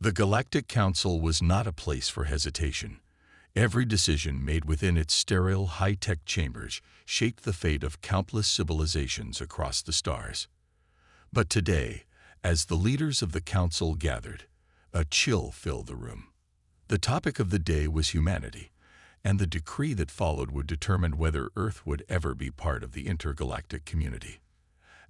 The Galactic Council was not a place for hesitation. Every decision made within its sterile, high-tech chambers shaped the fate of countless civilizations across the stars. But today, as the leaders of the Council gathered, a chill filled the room. The topic of the day was humanity, and the decree that followed would determine whether Earth would ever be part of the intergalactic community.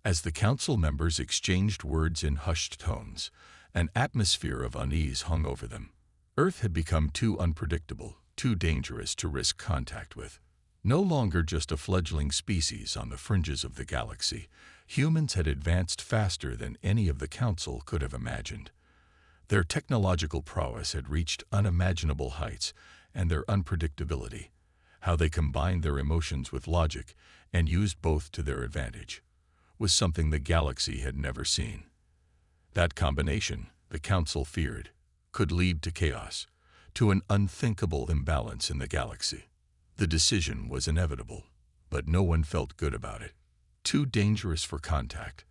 As the Council members exchanged words in hushed tones, an atmosphere of unease hung over them. Earth had become too unpredictable, too dangerous to risk contact with. No longer just a fledgling species on the fringes of the galaxy, humans had advanced faster than any of the Council could have imagined. Their technological prowess had reached unimaginable heights, and their unpredictability, how they combined their emotions with logic and used both to their advantage, was something the galaxy had never seen. That combination, the Council feared, could lead to chaos, to an unthinkable imbalance in the galaxy. The decision was inevitable, but no one felt good about it. Too dangerous for contact.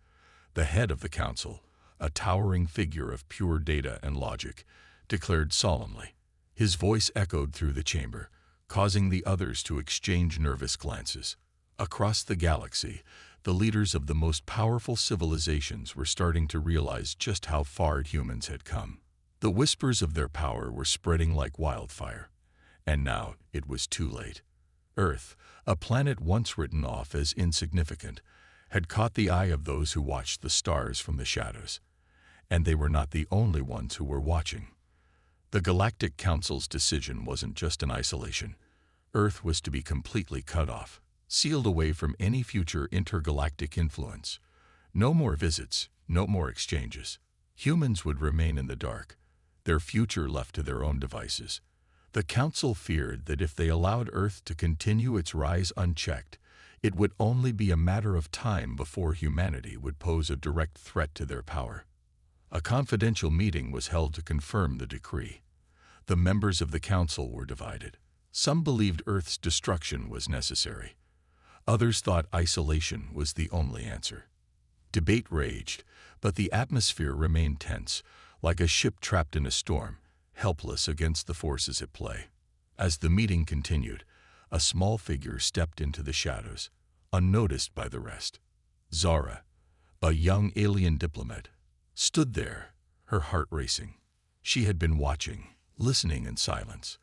The head of the Council, a towering figure of pure data and logic, declared solemnly. His voice echoed through the chamber, causing the others to exchange nervous glances. Across the galaxy, the leaders of the most powerful civilizations were starting to realize just how far humans had come. The whispers of their power were spreading like wildfire, and now it was too late. Earth, a planet once written off as insignificant, had caught the eye of those who watched the stars from the shadows, and they were not the only ones who were watching. The Galactic Council's decision wasn't just an isolation. Earth was to be completely cut off, sealed away from any future intergalactic influence. No more visits, no more exchanges. Humans would remain in the dark, their future left to their own devices. The Council feared that if they allowed Earth to continue its rise unchecked, it would only be a matter of time before humanity would pose a direct threat to their power. A confidential meeting was held to confirm the decree. The members of the Council were divided. Some believed Earth's destruction was necessary. Others thought isolation was the only answer. Debate raged, but the atmosphere remained tense, like a ship trapped in a storm, helpless against the forces at play. As the meeting continued, a small figure stepped into the shadows, unnoticed by the rest. Zara, a young alien diplomat, stood there, her heart racing. She had been watching, listening in silence.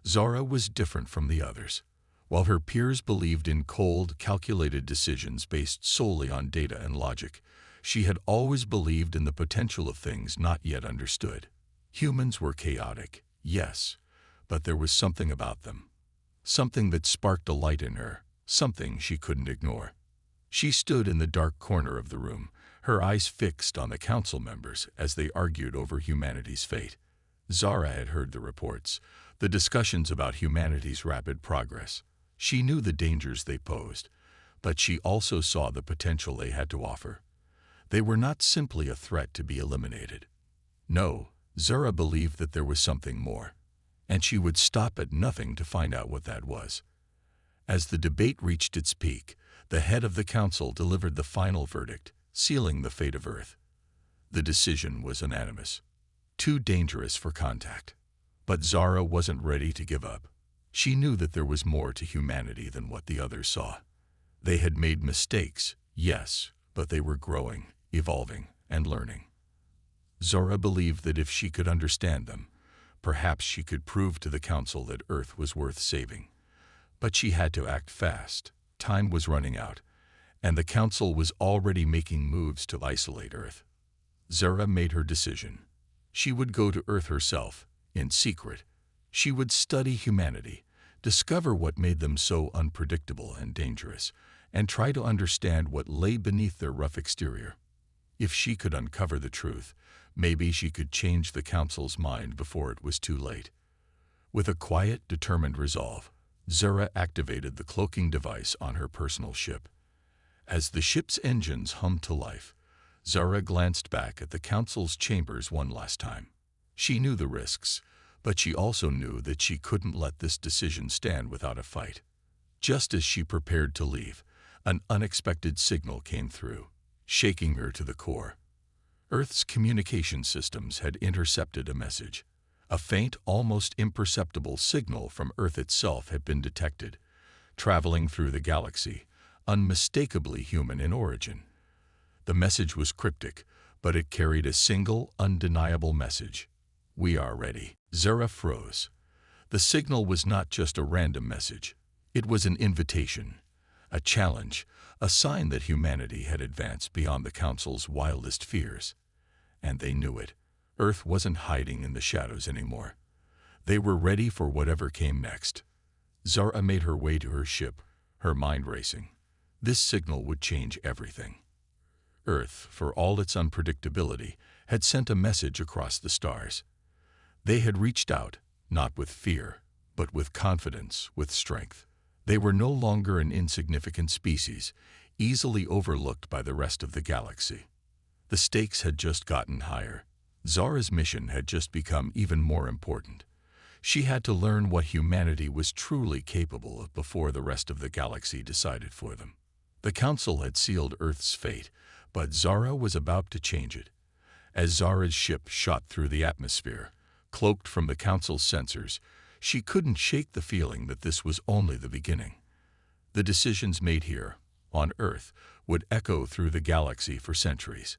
Zara was different from the others. While her peers believed in cold, calculated decisions based solely on data and logic, she had always believed in the potential of things not yet understood. Humans were chaotic, yes, but there was something about them. Something that sparked a light in her, something she couldn't ignore. She stood in the dark corner of the room, her eyes fixed on the Council members as they argued over humanity's fate. Zara had heard the reports, the discussions about humanity's rapid progress. She knew the dangers they posed, but she also saw the potential they had to offer. They were not simply a threat to be eliminated. No, Zara believed that there was something more, and she would stop at nothing to find out what that was. As the debate reached its peak, the head of the Council delivered the final verdict, sealing the fate of Earth. The decision was unanimous. Too dangerous for contact. But Zara wasn't ready to give up. She knew that there was more to humanity than what the others saw. They had made mistakes, yes, but they were growing, evolving, and learning. Zara believed that if she could understand them, perhaps she could prove to the Council that Earth was worth saving. But she had to act fast. Time was running out, and the Council was already making moves to isolate Earth. Zara made her decision. She would go to Earth herself, in secret. She would study humanity, discover what made them so unpredictable and dangerous, and try to understand what lay beneath their rough exterior. If she could uncover the truth, maybe she could change the Council's mind before it was too late. With a quiet, determined resolve, Zara activated the cloaking device on her personal ship. As the ship's engines hummed to life, Zara glanced back at the Council's chambers one last time. She knew the risks, but she also knew that she couldn't let this decision stand without a fight. Just as she prepared to leave, an unexpected signal came through, shaking her to the core. Earth's communication systems had intercepted a message. A faint, almost imperceptible signal from Earth itself had been detected, traveling through the galaxy, unmistakably human in origin. The message was cryptic, but it carried a single, undeniable message. "We are ready." Zara froze. The signal was not just a random message. It was an invitation, a challenge, a sign that humanity had advanced beyond the Council's wildest fears. And they knew it. Earth wasn't hiding in the shadows anymore. They were ready for whatever came next. Zara made her way to her ship, her mind racing. This signal would change everything. Earth, for all its unpredictability, had sent a message across the stars. They had reached out, not with fear, but with confidence, with strength. They were no longer an insignificant species, easily overlooked by the rest of the galaxy. The stakes had just gotten higher. Zara's mission had just become even more important. She had to learn what humanity was truly capable of before the rest of the galaxy decided for them. The Council had sealed Earth's fate, but Zara was about to change it. As Zara's ship shot through the atmosphere, cloaked from the Council's sensors, she couldn't shake the feeling that this was only the beginning. The decisions made here, on Earth, would echo through the galaxy for centuries.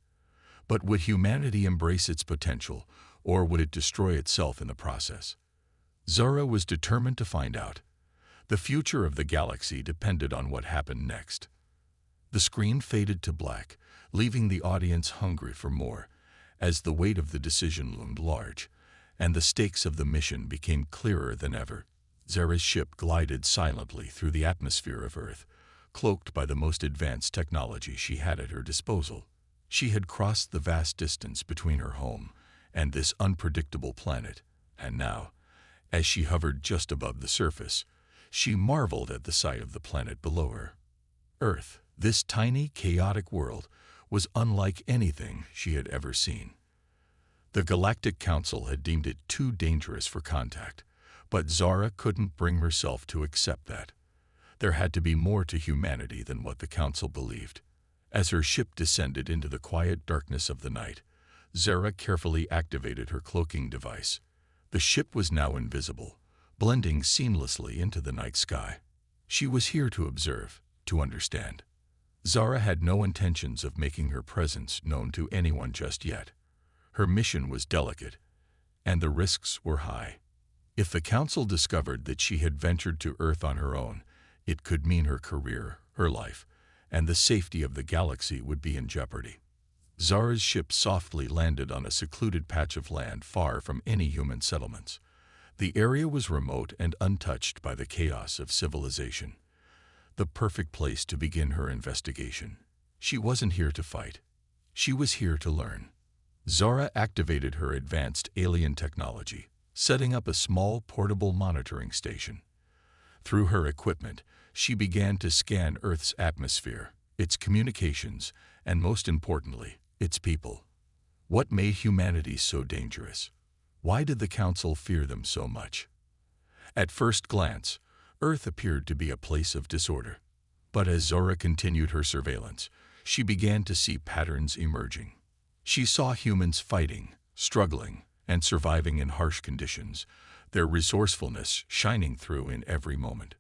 But would humanity embrace its potential, or would it destroy itself in the process? Zara was determined to find out. The future of the galaxy depended on what happened next. The screen faded to black, leaving the audience hungry for more, as the weight of the decision loomed large, and the stakes of the mission became clearer than ever. Zara's ship glided silently through the atmosphere of Earth, cloaked by the most advanced technology she had at her disposal. She had crossed the vast distance between her home and this unpredictable planet, and now, as she hovered just above the surface, she marveled at the sight of the planet below her. Earth, this tiny, chaotic world, was unlike anything she had ever seen. The Galactic Council had deemed it too dangerous for contact, but Zara couldn't bring herself to accept that. There had to be more to humanity than what the Council believed. As her ship descended into the quiet darkness of the night, Zara carefully activated her cloaking device. The ship was now invisible, blending seamlessly into the night sky. She was here to observe, to understand. Zara had no intentions of making her presence known to anyone just yet. Her mission was delicate, and the risks were high. If the Council discovered that she had ventured to Earth on her own, it could mean her career, her life, and the safety of the galaxy would be in jeopardy. Zara's ship softly landed on a secluded patch of land far from any human settlements. The area was remote and untouched by the chaos of civilization. The perfect place to begin her investigation. She wasn't here to fight. She was here to learn. Zara activated her advanced alien technology, setting up a small portable monitoring station. Through her equipment, she began to scan Earth's atmosphere, its communications, and most importantly, its people. What made humanity so dangerous? Why did the Council fear them so much? At first glance, Earth appeared to be a place of disorder. But as Zara continued her surveillance, she began to see patterns emerging. She saw humans fighting, struggling, and surviving in harsh conditions, their resourcefulness shining through in every moment.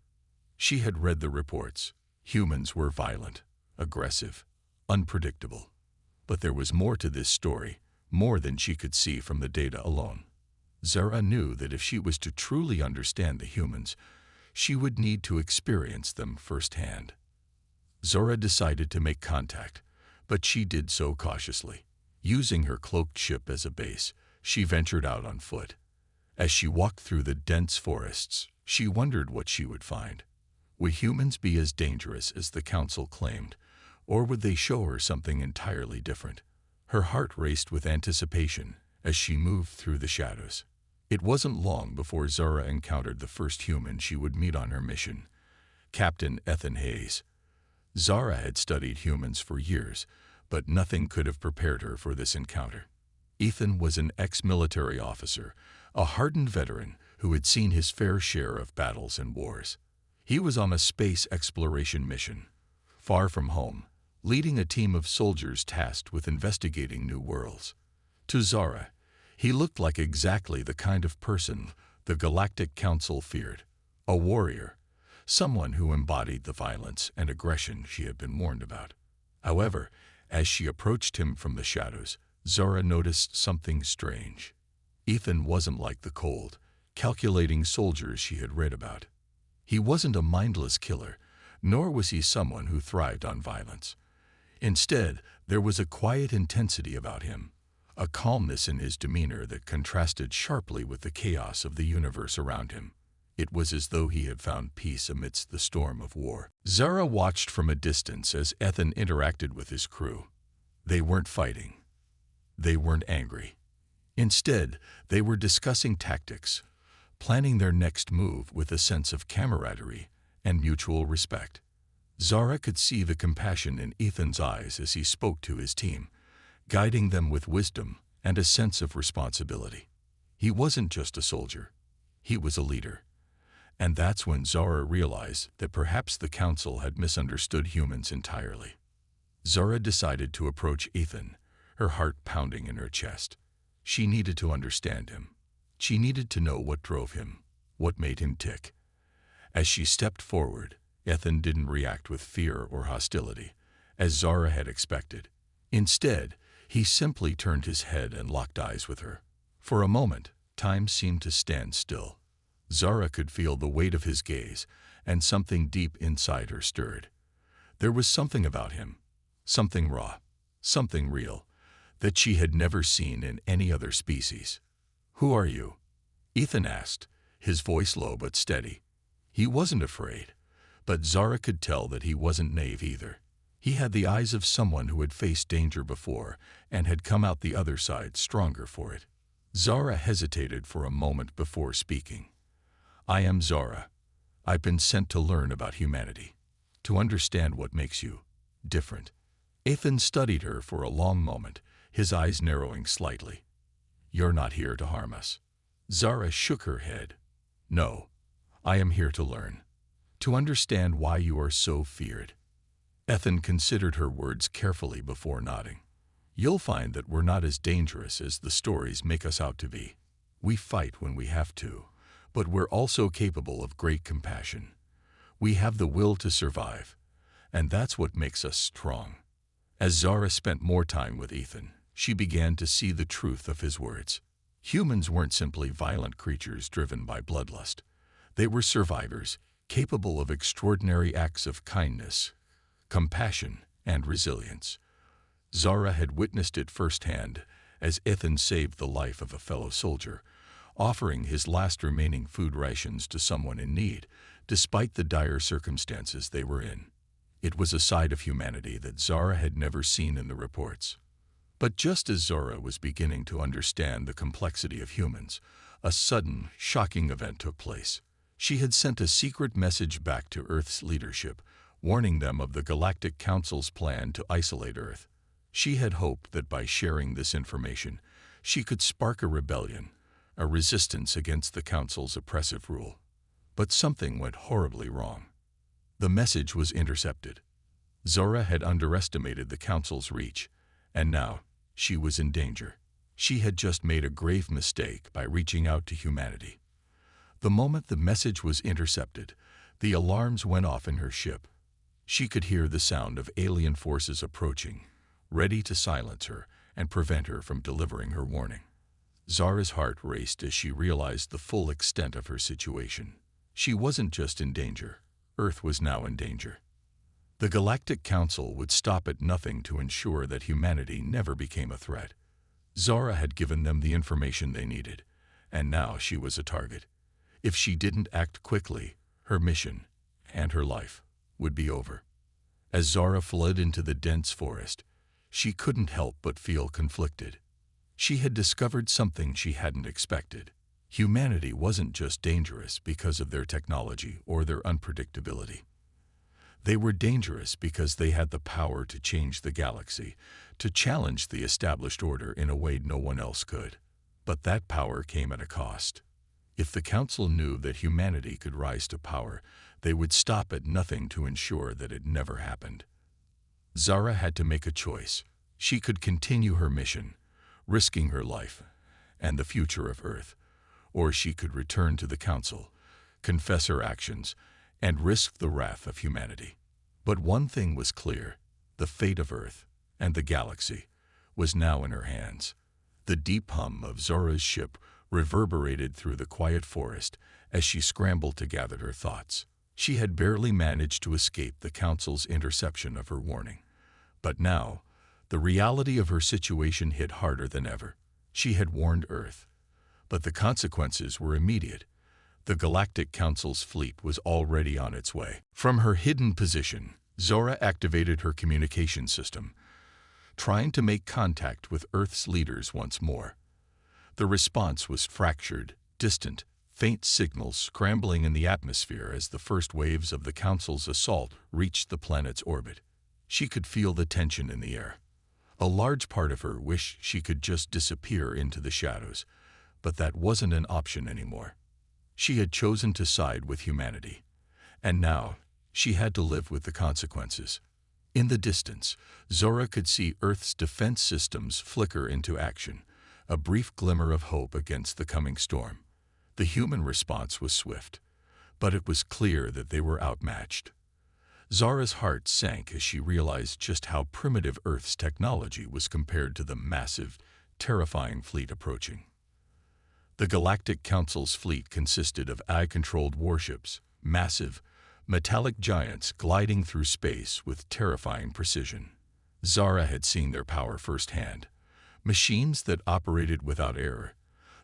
She had read the reports. Humans were violent, aggressive, unpredictable. But there was more to this story, more than she could see from the data alone. Zara knew that if she was to truly understand the humans, she would need to experience them firsthand. Zara decided to make contact, but she did so cautiously. Using her cloaked ship as a base, she ventured out on foot. As she walked through the dense forests, she wondered what she would find. Would humans be as dangerous as the Council claimed, or would they show her something entirely different? Her heart raced with anticipation as she moved through the shadows. It wasn't long before Zara encountered the first human she would meet on her mission, Captain Ethan Hayes. Zara had studied humans for years, but nothing could have prepared her for this encounter. Ethan was an ex-military officer, a hardened veteran who had seen his fair share of battles and wars. He was on a space exploration mission, far from home, leading a team of soldiers tasked with investigating new worlds. To Zara, he looked like exactly the kind of person the Galactic Council feared, a warrior, someone who embodied the violence and aggression she had been warned about. However, as she approached him from the shadows, Zara noticed something strange. Ethan wasn't like the cold, calculating soldiers she had read about. He wasn't a mindless killer, nor was he someone who thrived on violence. Instead, there was a quiet intensity about him, a calmness in his demeanor that contrasted sharply with the chaos of the universe around him. It was as though he had found peace amidst the storm of war. Zara watched from a distance as Ethan interacted with his crew. They weren't fighting. They weren't angry. Instead, they were discussing tactics, planning their next move with a sense of camaraderie and mutual respect. Zara could see the compassion in Ethan's eyes as he spoke to his team, guiding them with wisdom and a sense of responsibility. He wasn't just a soldier. He was a leader. And that's when Zara realized that perhaps the Council had misunderstood humans entirely. Zara decided to approach Ethan, her heart pounding in her chest. She needed to understand him. She needed to know what drove him, what made him tick. As she stepped forward, Ethan didn't react with fear or hostility, as Zara had expected. Instead, he simply turned his head and locked eyes with her. For a moment, time seemed to stand still. Zara could feel the weight of his gaze, and something deep inside her stirred. There was something about him, something raw, something real, that she had never seen in any other species. "Who are you?" Ethan asked, his voice low but steady. He wasn't afraid, but Zara could tell that he wasn't naive either. He had the eyes of someone who had faced danger before and had come out the other side stronger for it. Zara hesitated for a moment before speaking. "I am Zara. I've been sent to learn about humanity, to understand what makes you different." Ethan studied her for a long moment, his eyes narrowing slightly. "You're not here to harm us." Zara shook her head. "No, I am here to learn, to understand why you are so feared." Ethan considered her words carefully before nodding. "You'll find that we're not as dangerous as the stories make us out to be. We fight when we have to, but we're also capable of great compassion. We have the will to survive, and that's what makes us strong." As Zara spent more time with Ethan, she began to see the truth of his words. Humans weren't simply violent creatures driven by bloodlust. They were survivors, capable of extraordinary acts of kindness, compassion, and resilience. Zara had witnessed it firsthand as Ethan saved the life of a fellow soldier, offering his last remaining food rations to someone in need, despite the dire circumstances they were in. It was a side of humanity that Zara had never seen in the reports. But just as Zara was beginning to understand the complexity of humans, a sudden, shocking event took place. She had sent a secret message back to Earth's leadership, warning them of the Galactic Council's plan to isolate Earth. She had hoped that by sharing this information, she could spark a rebellion, a resistance against the Council's oppressive rule. But something went horribly wrong. The message was intercepted. Zara had underestimated the Council's reach, and now she was in danger. She had just made a grave mistake by reaching out to humanity. The moment the message was intercepted, the alarms went off in her ship. She could hear the sound of alien forces approaching, ready to silence her and prevent her from delivering her warning. Zara's heart raced as she realized the full extent of her situation. She wasn't just in danger. Earth was now in danger. The Galactic Council would stop at nothing to ensure that humanity never became a threat. Zara had given them the information they needed, and now she was a target. If she didn't act quickly, her mission and her life would be over. As Zara fled into the dense forest, she couldn't help but feel conflicted. She had discovered something she hadn't expected. Humanity wasn't just dangerous because of their technology or their unpredictability. They were dangerous because they had the power to change the galaxy, to challenge the established order in a way no one else could. But that power came at a cost. If the Council knew that humanity could rise to power, they would stop at nothing to ensure that it never happened. Zara had to make a choice. She could continue her mission, risking her life and the future of Earth, or she could return to the Council, confess her actions, and risk the wrath of humanity. But one thing was clear: the fate of Earth and the galaxy was now in her hands. The deep hum of Zora's ship reverberated through the quiet forest as she scrambled to gather her thoughts. She had barely managed to escape the Council's interception of her warning. But now, the reality of her situation hit harder than ever. She had warned Earth, but the consequences were immediate. The Galactic Council's fleet was already on its way. From her hidden position, Zora activated her communication system, trying to make contact with Earth's leaders once more. The response was fractured, distant, faint signals scrambling in the atmosphere as the first waves of the Council's assault reached the planet's orbit. She could feel the tension in the air. A large part of her wished she could just disappear into the shadows, but that wasn't an option anymore. She had chosen to side with humanity, and now she had to live with the consequences. In the distance, Zora could see Earth's defense systems flicker into action, a brief glimmer of hope against the coming storm. The human response was swift, but it was clear that they were outmatched. Zara's heart sank as she realized just how primitive Earth's technology was compared to the massive, terrifying fleet approaching. The Galactic Council's fleet consisted of AI-controlled warships, massive, metallic giants gliding through space with terrifying precision. Zara had seen their power firsthand. Machines that operated without error,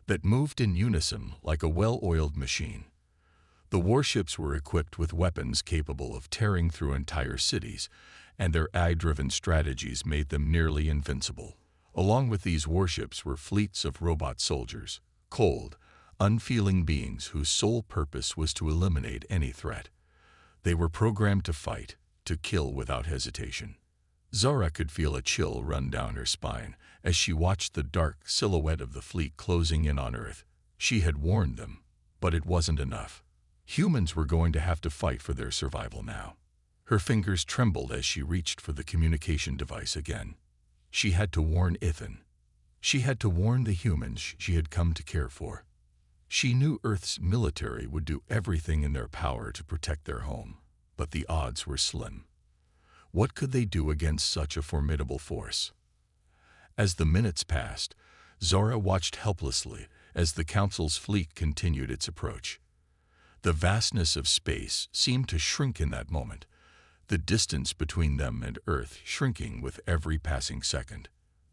that moved in unison like a well-oiled machine. The warships were equipped with weapons capable of tearing through entire cities, and their AI-driven strategies made them nearly invincible. Along with these warships were fleets of robot soldiers, cold, unfeeling beings whose sole purpose was to eliminate any threat. They were programmed to fight, to kill without hesitation. Zara could feel a chill run down her spine as she watched the dark silhouette of the fleet closing in on Earth. She had warned them, but it wasn't enough. Humans were going to have to fight for their survival now. Her fingers trembled as she reached for the communication device again. She had to warn Ethan. She had to warn the humans she had come to care for. She knew Earth's military would do everything in their power to protect their home, but the odds were slim. What could they do against such a formidable force? As the minutes passed, Zora watched helplessly as the Council's fleet continued its approach. The vastness of space seemed to shrink in that moment, the distance between them and Earth shrinking with every passing second.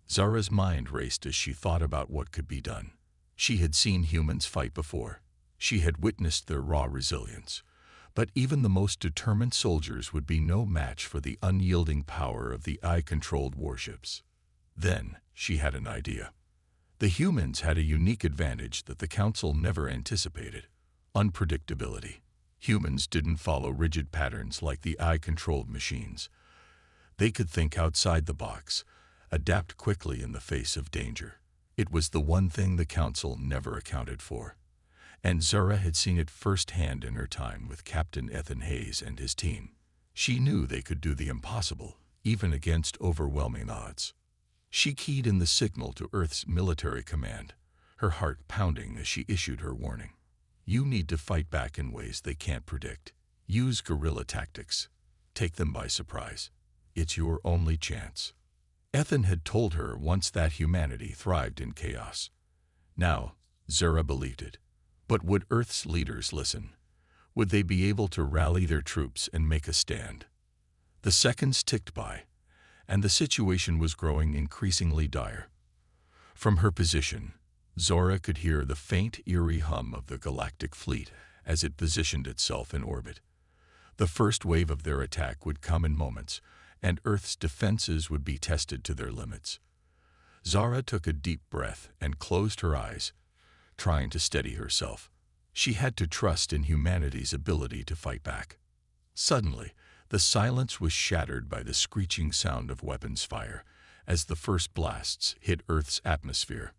Zara's mind raced as she thought about what could be done. She had seen humans fight before. She had witnessed their raw resilience. But even the most determined soldiers would be no match for the unyielding power of the AI-controlled warships. Then she had an idea. The humans had a unique advantage that the Council never anticipated: unpredictability. Humans didn't follow rigid patterns like the AI-controlled machines. They could think outside the box, adapt quickly in the face of danger. It was the one thing the Council never accounted for. And Zara had seen it firsthand in her time with Captain Ethan Hayes and his team. She knew they could do the impossible, even against overwhelming odds. She keyed in the signal to Earth's military command, her heart pounding as she issued her warning. You need to fight back in ways they can't predict. Use guerrilla tactics. Take them by surprise. It's your only chance. Ethan had told her once that humanity thrived in chaos. Now, Zara believed it. But would Earth's leaders listen? Would they be able to rally their troops and make a stand? The seconds ticked by, and the situation was growing increasingly dire. From her position, Zora could hear the faint, eerie hum of the galactic fleet as it positioned itself in orbit. The first wave of their attack would come in moments, and Earth's defenses would be tested to their limits. Zara took a deep breath and closed her eyes, trying to steady herself. She had to trust in humanity's ability to fight back. Suddenly, the silence was shattered by the screeching sound of weapons fire as the first blasts hit Earth's atmosphere.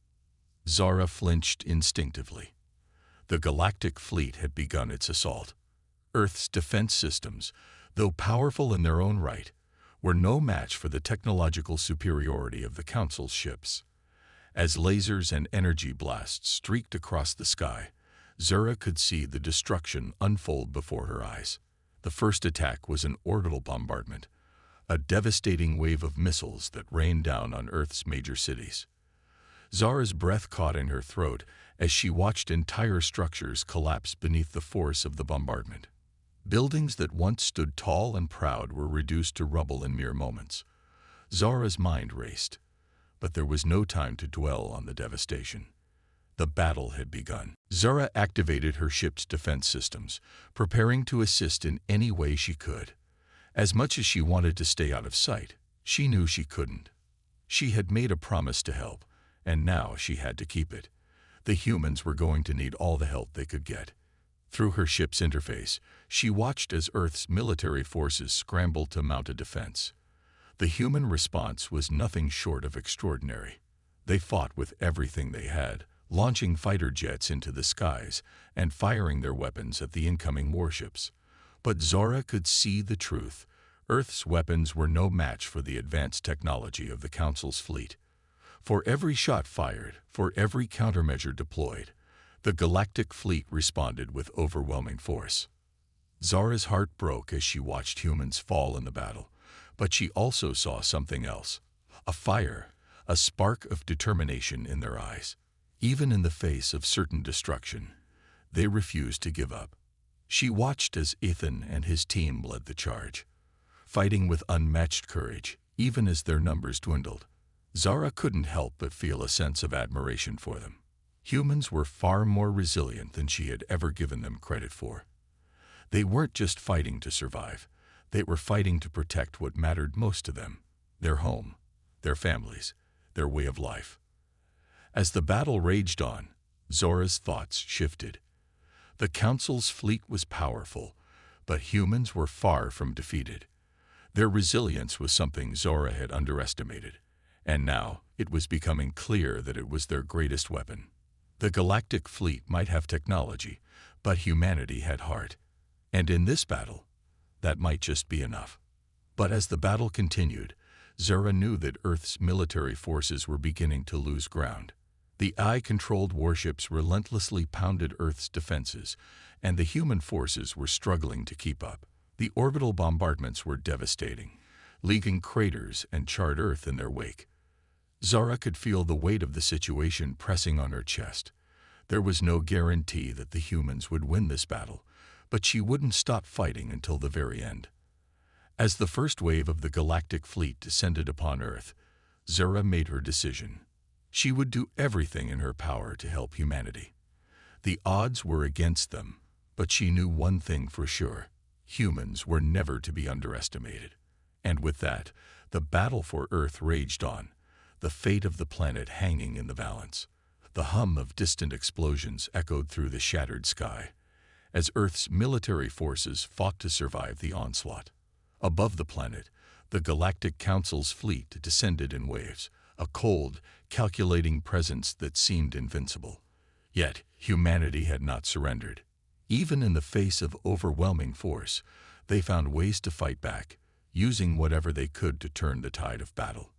Zara flinched instinctively. The galactic fleet had begun its assault. Earth's defense systems, though powerful in their own right, were no match for the technological superiority of the Council's ships. As lasers and energy blasts streaked across the sky, Zura could see the destruction unfold before her eyes. The first attack was an orbital bombardment, a devastating wave of missiles that rained down on Earth's major cities. Zara's breath caught in her throat as she watched entire structures collapse beneath the force of the bombardment. Buildings that once stood tall and proud were reduced to rubble in mere moments. Zara's mind raced, but there was no time to dwell on the devastation. The battle had begun. Zara activated her ship's defense systems, preparing to assist in any way she could. As much as she wanted to stay out of sight, she knew she couldn't. She had made a promise to help, and now she had to keep it. The humans were going to need all the help they could get. Through her ship's interface, she watched as Earth's military forces scrambled to mount a defense. The human response was nothing short of extraordinary. They fought with everything they had, launching fighter jets into the skies and firing their weapons at the incoming warships. But Zara could see the truth. Earth's weapons were no match for the advanced technology of the Council's fleet. For every shot fired, for every countermeasure deployed, the galactic fleet responded with overwhelming force. Zara's heart broke as she watched humans fall in the battle, but she also saw something else. A fire, a spark of determination in their eyes. Even in the face of certain destruction, they refused to give up. She watched as Ethan and his team led the charge, fighting with unmatched courage, even as their numbers dwindled. Zara couldn't help but feel a sense of admiration for them. Humans were far more resilient than she had ever given them credit for. They weren't just fighting to survive. They were fighting to protect what mattered most to them: their home, their families, their way of life. As the battle raged on, Zora's thoughts shifted. The Council's fleet was powerful, but humans were far from defeated. Their resilience was something Zora had underestimated, and now it was becoming clear that it was their greatest weapon. The galactic fleet might have technology, but humanity had heart. And in this battle, that might just be enough. But as the battle continued, Zora knew that Earth's military forces were beginning to lose ground. The AI-controlled warships relentlessly pounded Earth's defenses, and the human forces were struggling to keep up. The orbital bombardments were devastating, leaving craters and charred Earth in their wake. Zara could feel the weight of the situation pressing on her chest. There was no guarantee that the humans would win this battle, but she wouldn't stop fighting until the very end. As the first wave of the galactic fleet descended upon Earth, Zara made her decision. She would do everything in her power to help humanity. The odds were against them, but she knew one thing for sure: humans were never to be underestimated. And with that, the battle for Earth raged on, the fate of the planet hanging in the balance. The hum of distant explosions echoed through the shattered sky, as Earth's military forces fought to survive the onslaught. Above the planet, the Galactic Council's fleet descended in waves, a cold, calculating presence that seemed invincible. Yet, humanity had not surrendered. Even in the face of overwhelming force, they found ways to fight back, using whatever they could to turn the tide of battle.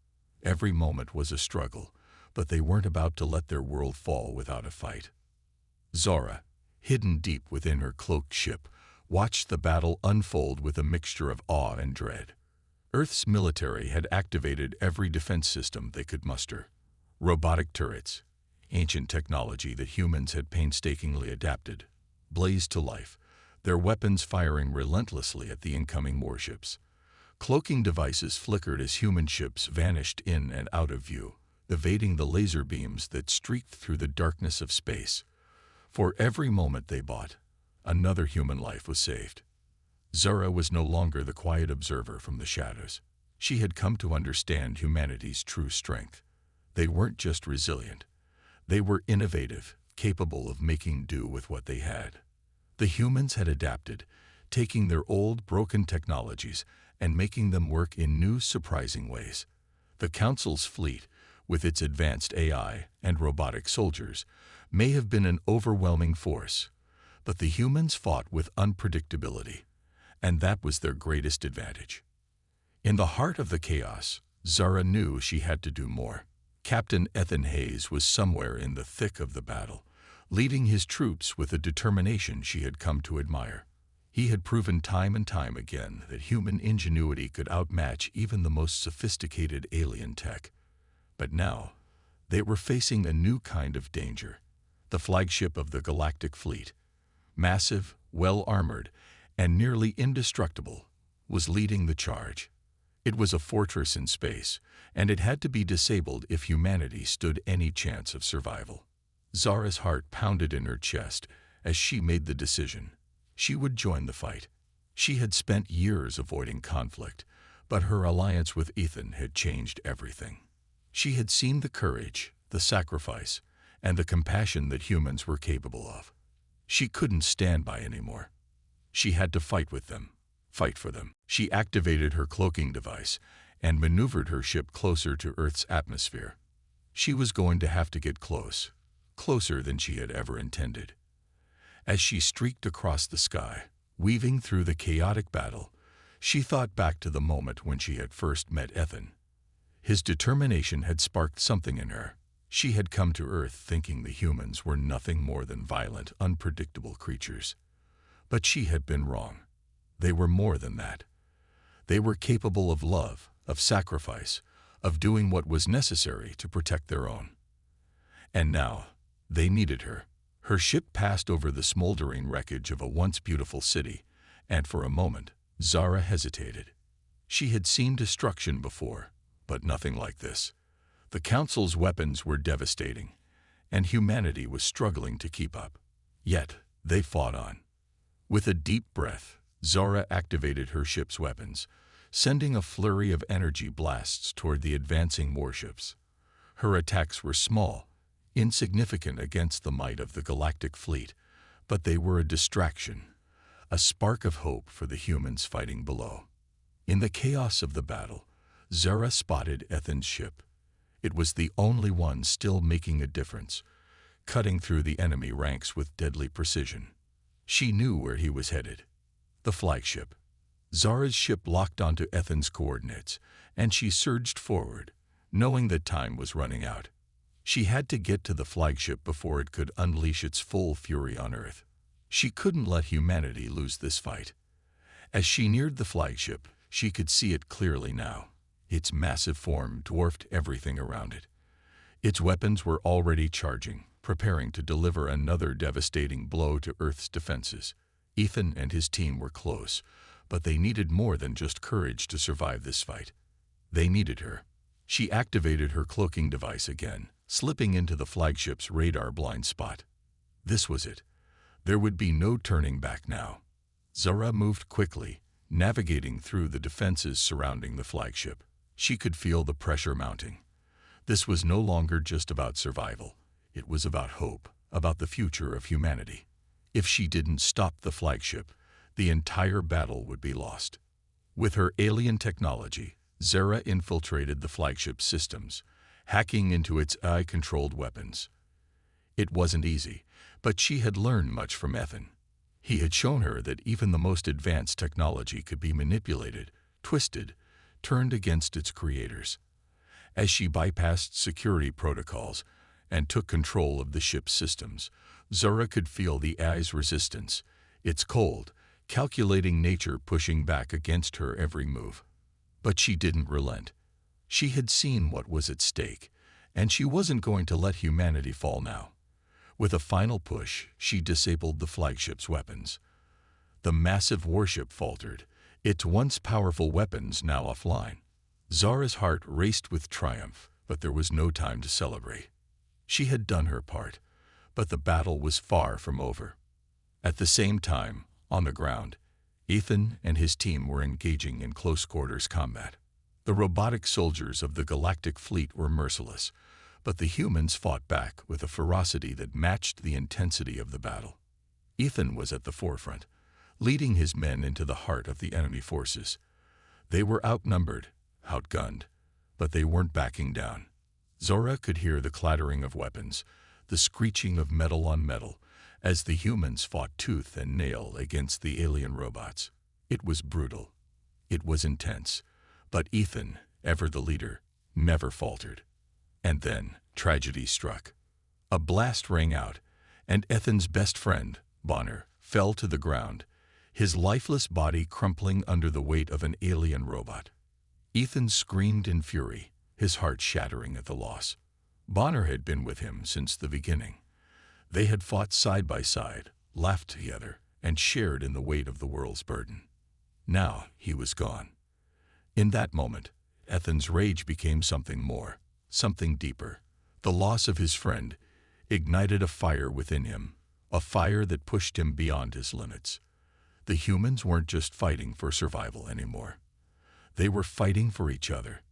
Every moment was a struggle, but they weren't about to let their world fall without a fight. Zora, hidden deep within her cloaked ship, watched the battle unfold with a mixture of awe and dread. Earth's military had activated every defense system they could muster. Robotic turrets, ancient technology that humans had painstakingly adapted, blazed to life, their weapons firing relentlessly at the incoming warships. Cloaking devices flickered as human ships vanished in and out of view, evading the laser beams that streaked through the darkness of space. For every moment they bought, another human life was saved. Zara was no longer the quiet observer from the shadows. She had come to understand humanity's true strength. They weren't just resilient. They were innovative, capable of making do with what they had. The humans had adapted, taking their old, broken technologies and making them work in new, surprising ways. The Council's fleet, with its advanced AI and robotic soldiers, may have been an overwhelming force, but the humans fought with unpredictability, and that was their greatest advantage. In the heart of the chaos, Zara knew she had to do more. Captain Ethan Hayes was somewhere in the thick of the battle, leading his troops with a determination she had come to admire. He had proven time and time again that human ingenuity could outmatch even the most sophisticated alien tech. But now, they were facing a new kind of danger. The flagship of the Galactic Fleet, massive, well-armored, and nearly indestructible, was leading the charge. It was a fortress in space, and it had to be disabled if humanity stood any chance of survival. Zara's heart pounded in her chest as she made the decision. She would join the fight. She had spent years avoiding conflict, but her alliance with Ethan had changed everything. She had seen the courage, the sacrifice, and the compassion that humans were capable of. She couldn't stand by anymore. She had to fight with them, fight for them. She activated her cloaking device and maneuvered her ship closer to Earth's atmosphere. She was going to have to get close, closer than she had ever intended. As she streaked across the sky, weaving through the chaotic battle, she thought back to the moment when she had first met Ethan. His determination had sparked something in her. She had come to Earth thinking the humans were nothing more than violent, unpredictable creatures. But she had been wrong. They were more than that. They were capable of love, of sacrifice, of doing what was necessary to protect their own. And now, they needed her. Her ship passed over the smoldering wreckage of a once beautiful city, and for a moment, Zara hesitated. She had seen destruction before, but nothing like this. The Council's weapons were devastating, and humanity was struggling to keep up. Yet, they fought on. With a deep breath, Zara activated her ship's weapons, sending a flurry of energy blasts toward the advancing warships. Her attacks were small, insignificant against the might of the Galactic Fleet, but they were a distraction, a spark of hope for the humans fighting below. In the chaos of the battle, Zara spotted Ethan's ship. It was the only one still making a difference, cutting through the enemy ranks with deadly precision. She knew where he was headed. The flagship. Zara's ship locked onto Ethan's coordinates, and she surged forward, knowing that time was running out. She had to get to the flagship before it could unleash its full fury on Earth. She couldn't let humanity lose this fight. As she neared the flagship, she could see it clearly now. Its massive form dwarfed everything around it. Its weapons were already charging, preparing to deliver another devastating blow to Earth's defenses. Ethan and his team were close, but they needed more than just courage to survive this fight. They needed her. She activated her cloaking device again, slipping into the flagship's radar blind spot. This was it. There would be no turning back now. Zara moved quickly, navigating through the defenses surrounding the flagship. She could feel the pressure mounting. This was no longer just about survival. It was about hope, about the future of humanity. If she didn't stop the flagship, the entire battle would be lost. With her alien technology, Zara infiltrated the flagship's systems, hacking into its AI-controlled weapons. It wasn't easy, but she had learned much from Ethan. He had shown her that even the most advanced technology could be manipulated, twisted, turned against its creators. As she bypassed security protocols and took control of the ship's systems, Zara could feel the AI's resistance, its cold, calculating nature pushing back against her every move. But she didn't relent. She had seen what was at stake, and she wasn't going to let humanity fall now. With a final push, she disabled the flagship's weapons. The massive warship faltered, its once powerful weapons now offline. Zara's heart raced with triumph, but there was no time to celebrate. She had done her part, but the battle was far from over. At the same time, on the ground, Ethan and his team were engaging in close-quarters combat. The robotic soldiers of the Galactic Fleet were merciless, but the humans fought back with a ferocity that matched the intensity of the battle. Ethan was at the forefront, leading his men into the heart of the enemy forces. They were outnumbered, outgunned, but they weren't backing down. Zara could hear the clattering of weapons, the screeching of metal on metal, as the humans fought tooth and nail against the alien robots. It was brutal. It was intense, But Ethan, ever the leader, never faltered. And then tragedy struck. A blast rang out, and Ethan's best friend, Bonner, fell to the ground, his lifeless body crumpling under the weight of an alien robot. Ethan screamed in fury, his heart shattering at the loss. Bonner had been with him since the beginning. They had fought side by side, laughed together, and shared in the weight of the world's burden. Now he was gone. In that moment, Ethan's rage became something more, something deeper. The loss of his friend ignited a fire within him, a fire that pushed him beyond his limits. The humans weren't just fighting for survival anymore. They were fighting for each other.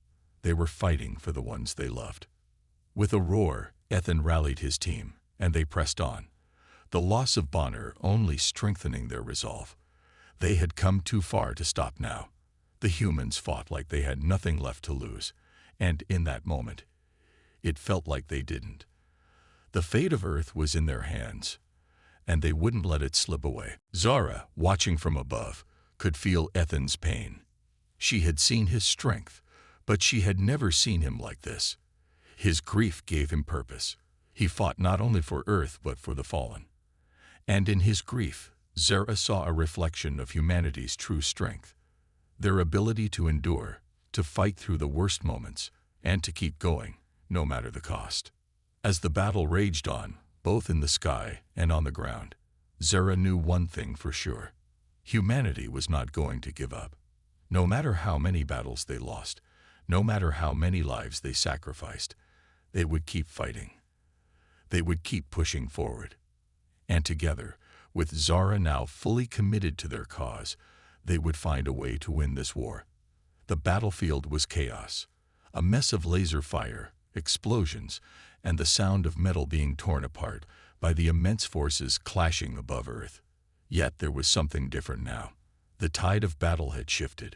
They were fighting for the ones they loved. With a roar, Ethan rallied his team, and they pressed on, the loss of Bonner only strengthening their resolve. They had come too far to stop now. The humans fought like they had nothing left to lose, and in that moment, it felt like they didn't. The fate of Earth was in their hands, and they wouldn't let it slip away. Zara, watching from above, could feel Ethan's pain. She had seen his strength, but she had never seen him like this. His grief gave him purpose. He fought not only for Earth but for the fallen. And in his grief, Zara saw a reflection of humanity's true strength, their ability to endure, to fight through the worst moments, and to keep going, no matter the cost. As the battle raged on, both in the sky and on the ground, Zara knew one thing for sure. Humanity was not going to give up. No matter how many battles they lost, no matter how many lives they sacrificed, they would keep fighting. They would keep pushing forward. And together, with Zara now fully committed to their cause, they would find a way to win this war. The battlefield was chaos, a mess of laser fire, explosions, and the sound of metal being torn apart by the immense forces clashing above Earth. Yet there was something different now. The tide of battle had shifted.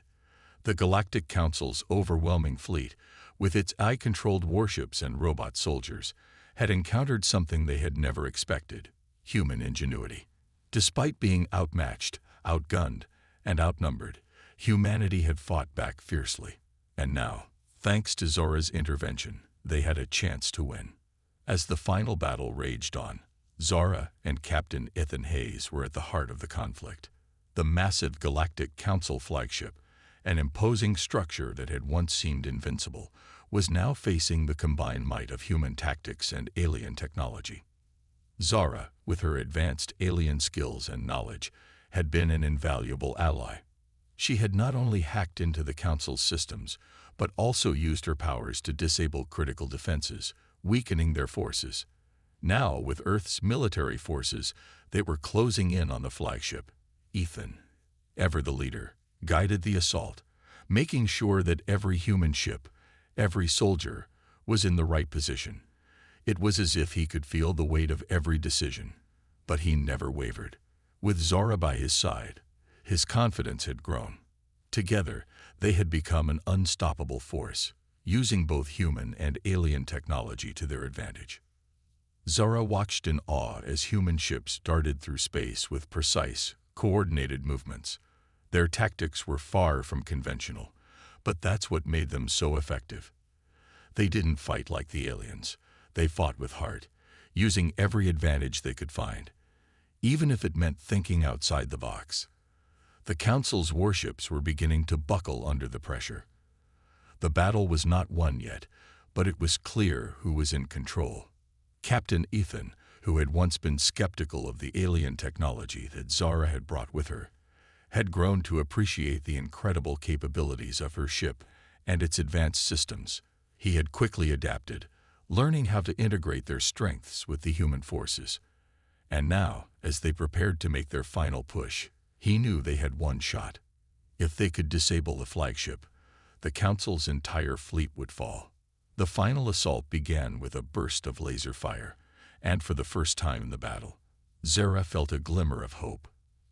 The Galactic Council's overwhelming fleet, with its eye-controlled warships and robot soldiers, had encountered something they had never expected: human ingenuity. Despite being outmatched, outgunned, and outnumbered, humanity had fought back fiercely. And now, thanks to Zora's intervention, they had a chance to win. As the final battle raged on, Zora and Captain Ethan Hayes were at the heart of the conflict. The massive Galactic Council flagship, an imposing structure that had once seemed invincible, was now facing the combined might of human tactics and alien technology. Zara, with her advanced alien skills and knowledge, had been an invaluable ally. She had not only hacked into the Council's systems, but also used her powers to disable critical defenses, weakening their forces. Now, with Earth's military forces, they were closing in on the flagship. Ethan, ever the leader, guided the assault, making sure that every human ship, every soldier, was in the right position. It was as if he could feel the weight of every decision, but he never wavered. With Zara by his side, his confidence had grown. Together, they had become an unstoppable force, using both human and alien technology to their advantage. Zara watched in awe as human ships darted through space with precise, coordinated movements. Their tactics were far from conventional, but that's what made them so effective. They didn't fight like the aliens. They fought with heart, using every advantage they could find, even if it meant thinking outside the box. The Council's warships were beginning to buckle under the pressure. The battle was not won yet, but it was clear who was in control. Captain Ethan, who had once been skeptical of the alien technology that Zara had brought with her, had grown to appreciate the incredible capabilities of her ship and its advanced systems. He had quickly adapted, learning how to integrate their strengths with the human forces. And now, as they prepared to make their final push, he knew they had one shot. If they could disable the flagship, the Council's entire fleet would fall. The final assault began with a burst of laser fire, and for the first time in the battle, Zara felt a glimmer of hope.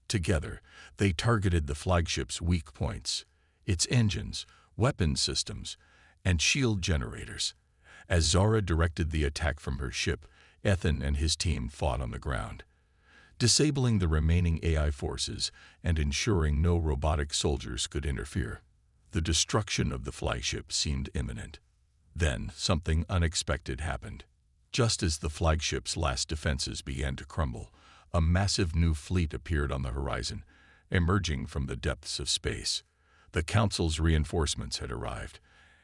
Together, they targeted the flagship's weak points, its engines, weapon systems, and shield generators. As Zara directed the attack from her ship, Ethan and his team fought on the ground, disabling the remaining AI forces and ensuring no robotic soldiers could interfere. The destruction of the flagship seemed imminent. Then, something unexpected happened. Just as the flagship's last defenses began to crumble, a massive new fleet appeared on the horizon, emerging from the depths of space. The Council's reinforcements had arrived,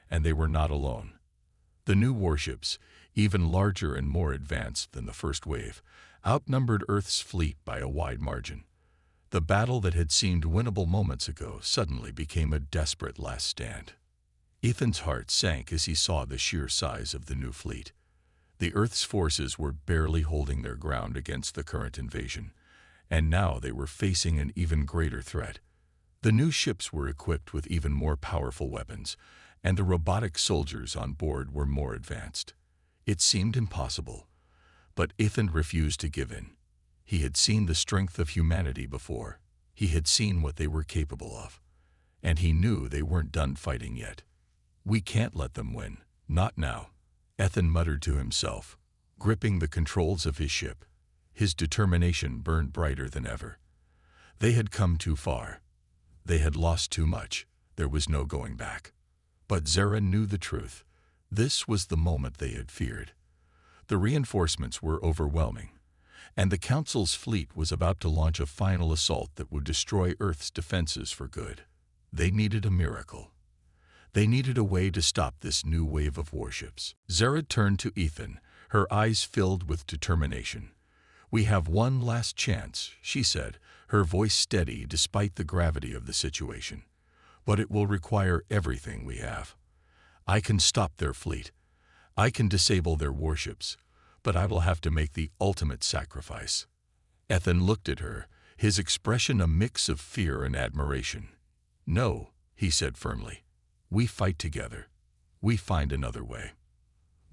and they were not alone. The new warships, even larger and more advanced than the first wave, outnumbered Earth's fleet by a wide margin. The battle that had seemed winnable moments ago suddenly became a desperate last stand. Ethan's heart sank as he saw the sheer size of the new fleet. The Earth's forces were barely holding their ground against the current invasion, and now they were facing an even greater threat. The new ships were equipped with even more powerful weapons, and the robotic soldiers on board were more advanced. It seemed impossible, but Ethan refused to give in. He had seen the strength of humanity before. He had seen what they were capable of, and he knew they weren't done fighting yet. "We can't let them win, not now," Ethan muttered to himself, gripping the controls of his ship. His determination burned brighter than ever. They had come too far. They had lost too much. There was no going back. But Zara knew the truth. This was the moment they had feared. The reinforcements were overwhelming, and the Council's fleet was about to launch a final assault that would destroy Earth's defenses for good. They needed a miracle. They needed a way to stop this new wave of warships. Zara turned to Ethan, her eyes filled with determination. "We have one last chance," she said, her voice steady despite the gravity of the situation. "But it will require everything we have. I can stop their fleet. I can disable their warships, but I will have to make the ultimate sacrifice." Ethan looked at her, his expression a mix of fear and admiration. "No," he said firmly. "We fight together. We find another way."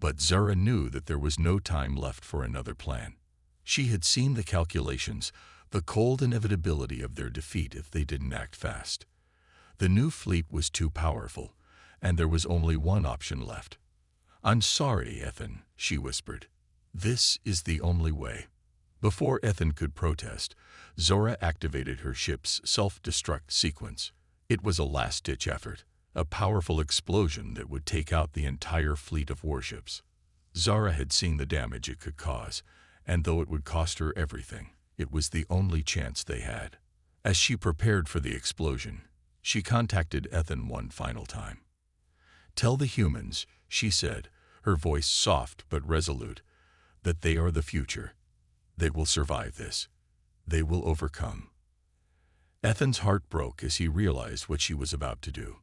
But Zara knew that there was no time left for another plan. She had seen the calculations, the cold inevitability of their defeat if they didn't act fast. The new fleet was too powerful, and there was only one option left. "I'm sorry, Ethan," she whispered. "This is the only way." Before Ethan could protest, Zora activated her ship's self-destruct sequence. It was a last-ditch effort, a powerful explosion that would take out the entire fleet of warships. Zara had seen the damage it could cause, and though it would cost her everything, it was the only chance they had. As she prepared for the explosion, she contacted Ethan one final time. "Tell the humans," she said, her voice soft but resolute, "that they are the future. They will survive this. They will overcome." Ethan's heart broke as he realized what she was about to do.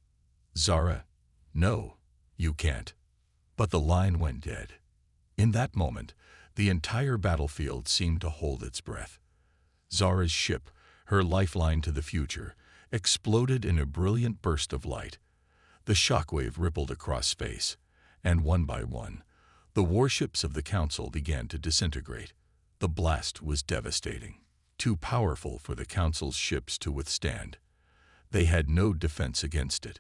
"Zara, no, you can't." But the line went dead. In that moment, the entire battlefield seemed to hold its breath. Zara's ship, her lifeline to the future, exploded in a brilliant burst of light. The shockwave rippled across space, and one by one, the warships of the Council began to disintegrate. The blast was devastating, too powerful for the Council's ships to withstand. They had no defense against it.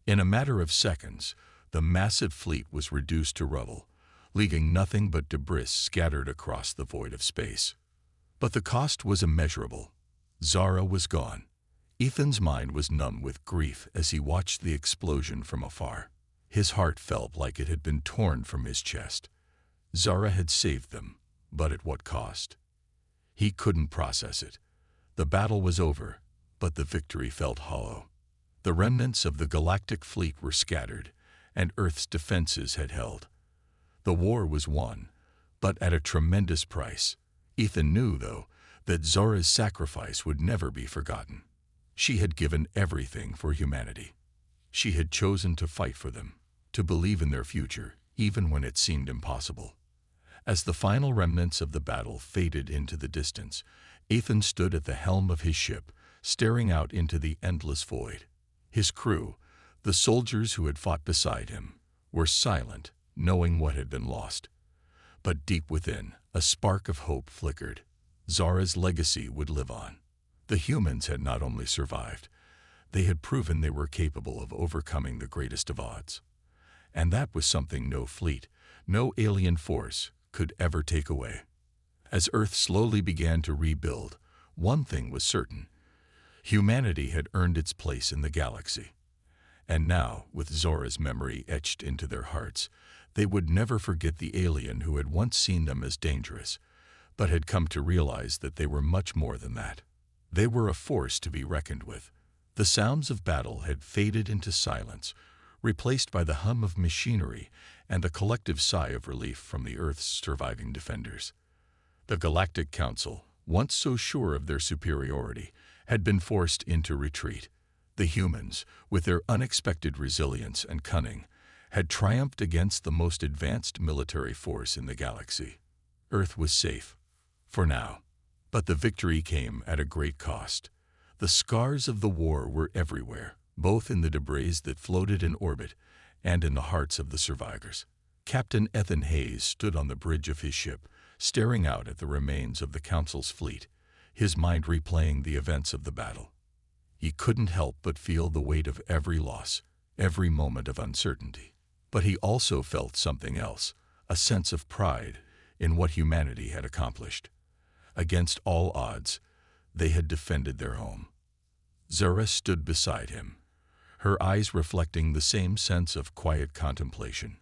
In a matter of seconds, the massive fleet was reduced to rubble, leaving nothing but debris scattered across the void of space. But the cost was immeasurable. Zara was gone. Ethan's mind was numb with grief as he watched the explosion from afar. His heart felt like it had been torn from his chest. Zara had saved them, but at what cost? He couldn't process it. The battle was over, but the victory felt hollow. The remnants of the galactic fleet were scattered, and Earth's defenses had held. The war was won, but at a tremendous price. Ethan knew, though, that Zora's sacrifice would never be forgotten. She had given everything for humanity. She had chosen to fight for them, to believe in their future, even when it seemed impossible. As the final remnants of the battle faded into the distance, Ethan stood at the helm of his ship, staring out into the endless void. His crew, the soldiers who had fought beside him, were silent, knowing what had been lost. But deep within, a spark of hope flickered. Zara's legacy would live on. The humans had not only survived, they had proven they were capable of overcoming the greatest of odds. And that was something no fleet, no alien force, could ever take away. As Earth slowly began to rebuild, one thing was certain: humanity had earned its place in the galaxy. And now, with Zora's memory etched into their hearts, they would never forget the alien who had once seen them as dangerous, but had come to realize that they were much more than that. They were a force to be reckoned with. The sounds of battle had faded into silence, replaced by the hum of machinery and the collective sigh of relief from the Earth's surviving defenders. The Galactic Council, once so sure of their superiority, had been forced into retreat. The humans, with their unexpected resilience and cunning, had triumphed against the most advanced military force in the galaxy. Earth was safe, for now. But the victory came at a great cost. The scars of the war were everywhere, both in the debris that floated in orbit and in the hearts of the survivors. Captain Ethan Hayes stood on the bridge of his ship, staring out at the remains of the Council's fleet, his mind replaying the events of the battle. He couldn't help but feel the weight of every loss, every moment of uncertainty. But he also felt something else, a sense of pride in what humanity had accomplished. Against all odds, they had defended their home. Zora stood beside him, her eyes reflecting the same sense of quiet contemplation.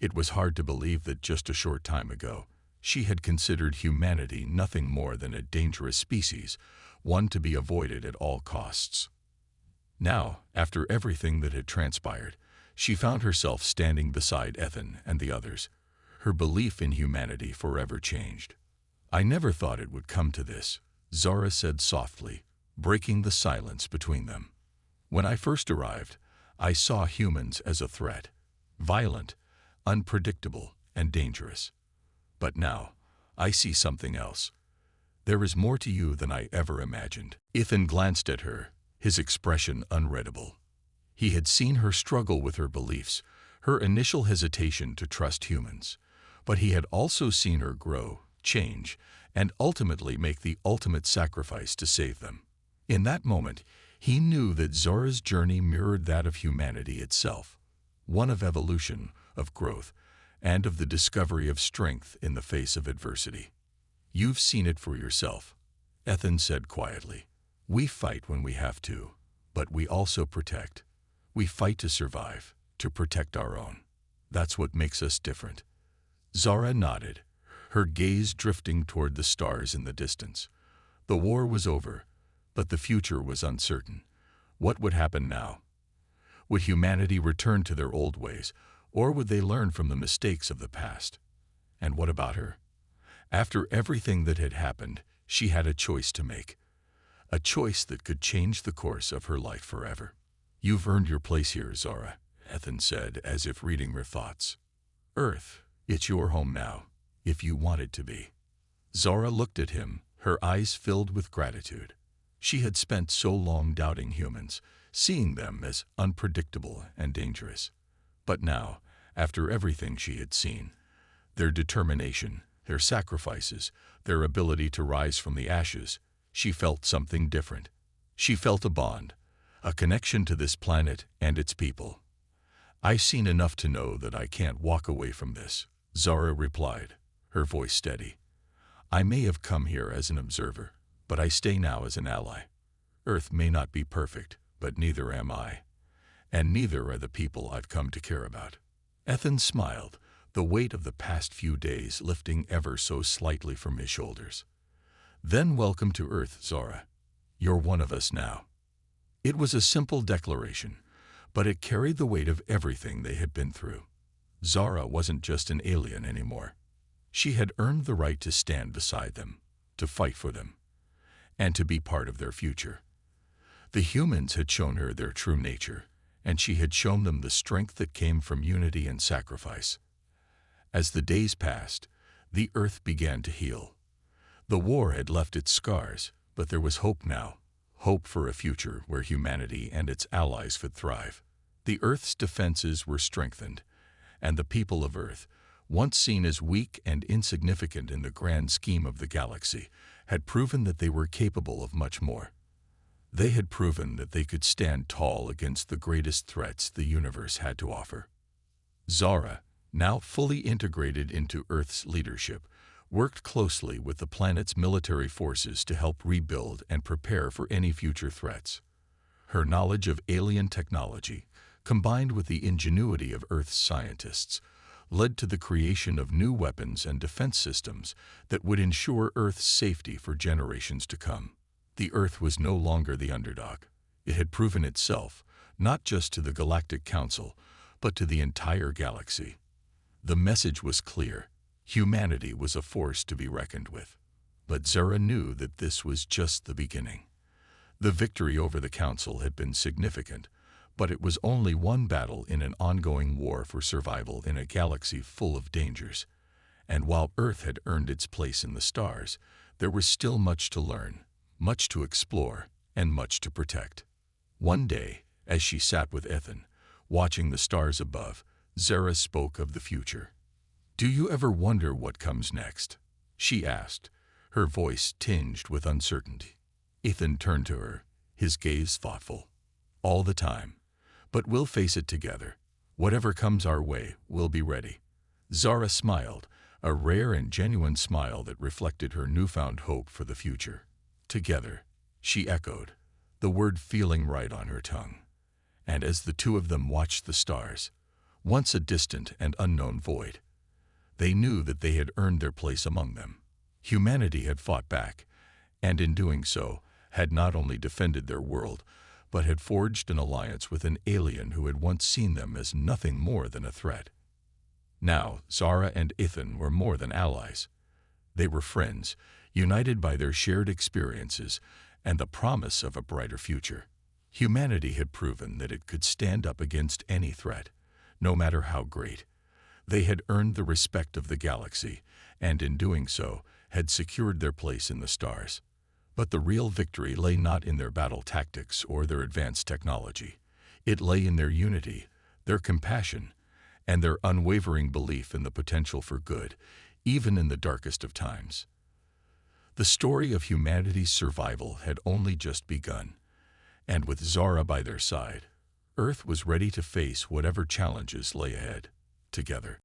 It was hard to believe that just a short time ago, she had considered humanity nothing more than a dangerous species, one to be avoided at all costs. Now, after everything that had transpired, she found herself standing beside Ethan and the others, her belief in humanity forever changed. "I never thought it would come to this," Zora said softly, breaking the silence between them. "When I first arrived, I saw humans as a threat, violent, unpredictable, and dangerous. But now, I see something else. There is more to you than I ever imagined." Ethan glanced at her, his expression unreadable. He had seen her struggle with her beliefs, her initial hesitation to trust humans, but he had also seen her grow, change, and ultimately make the ultimate sacrifice to save them. In that moment, he knew that Zora's journey mirrored that of humanity itself, one of evolution, of growth, and of the discovery of strength in the face of adversity. "You've seen it for yourself," Ethan said quietly. "We fight when we have to, but we also protect. We fight to survive, to protect our own. That's what makes us different." Zora nodded, her gaze drifting toward the stars in the distance. The war was over, but the future was uncertain. What would happen now? Would humanity return to their old ways, or would they learn from the mistakes of the past? And what about her? After everything that had happened, she had a choice to make. A choice that could change the course of her life forever. "You've earned your place here, Zora," Ethan said, as if reading her thoughts. "Earth, it's your home now, if you want it to be." Zora looked at him, her eyes filled with gratitude. She had spent so long doubting humans, seeing them as unpredictable and dangerous. But now, after everything she had seen, their determination, their sacrifices, their ability to rise from the ashes, she felt something different. She felt a bond, a connection to this planet and its people. "I've seen enough to know that I can't walk away from this," Zora replied, her voice steady. "I may have come here as an observer, but I stay now as an ally. Earth may not be perfect, but neither am I. And neither are the people I've come to care about." Ethan smiled, the weight of the past few days lifting ever so slightly from his shoulders. "Then welcome to Earth, Zora. You're one of us now." It was a simple declaration, but it carried the weight of everything they had been through. Zora wasn't just an alien anymore. She had earned the right to stand beside them, to fight for them, and to be part of their future. The humans had shown her their true nature, and she had shown them the strength that came from unity and sacrifice. As the days passed, the Earth began to heal. The war had left its scars, but there was hope now, hope for a future where humanity and its allies could thrive. The Earth's defenses were strengthened, and the people of Earth, once seen as weak and insignificant in the grand scheme of the galaxy, had proven that they were capable of much more. They had proven that they could stand tall against the greatest threats the universe had to offer. Zora, now fully integrated into Earth's leadership, worked closely with the planet's military forces to help rebuild and prepare for any future threats. Her knowledge of alien technology, combined with the ingenuity of Earth's scientists, led to the creation of new weapons and defense systems that would ensure Earth's safety for generations to come. The Earth was no longer the underdog. It had proven itself, not just to the Galactic Council, but to the entire galaxy. The message was clear. Humanity was a force to be reckoned with. But Zara knew that this was just the beginning. The victory over the Council had been significant, but it was only one battle in an ongoing war for survival in a galaxy full of dangers. And while Earth had earned its place in the stars, there was still much to learn, much to explore, and much to protect. One day, as she sat with Ethan, watching the stars above, Zara spoke of the future. "Do you ever wonder what comes next?" she asked, her voice tinged with uncertainty. Ethan turned to her, his gaze thoughtful. "All the time. But we'll face it together. Whatever comes our way, we'll be ready." Zara smiled, a rare and genuine smile that reflected her newfound hope for the future. "Together," she echoed, the word feeling right on her tongue. And as the two of them watched the stars, once a distant and unknown void, they knew that they had earned their place among them. Humanity had fought back, and in doing so, had not only defended their world, but had forged an alliance with an alien who had once seen them as nothing more than a threat. Now, Zara and Ethan were more than allies. They were friends, united by their shared experiences and the promise of a brighter future. Humanity had proven that it could stand up against any threat, no matter how great. They had earned the respect of the galaxy, and in doing so, had secured their place in the stars. But the real victory lay not in their battle tactics or their advanced technology. It lay in their unity, their compassion, and their unwavering belief in the potential for good, even in the darkest of times. The story of humanity's survival had only just begun, and with Zara by their side, Earth was ready to face whatever challenges lay ahead, together.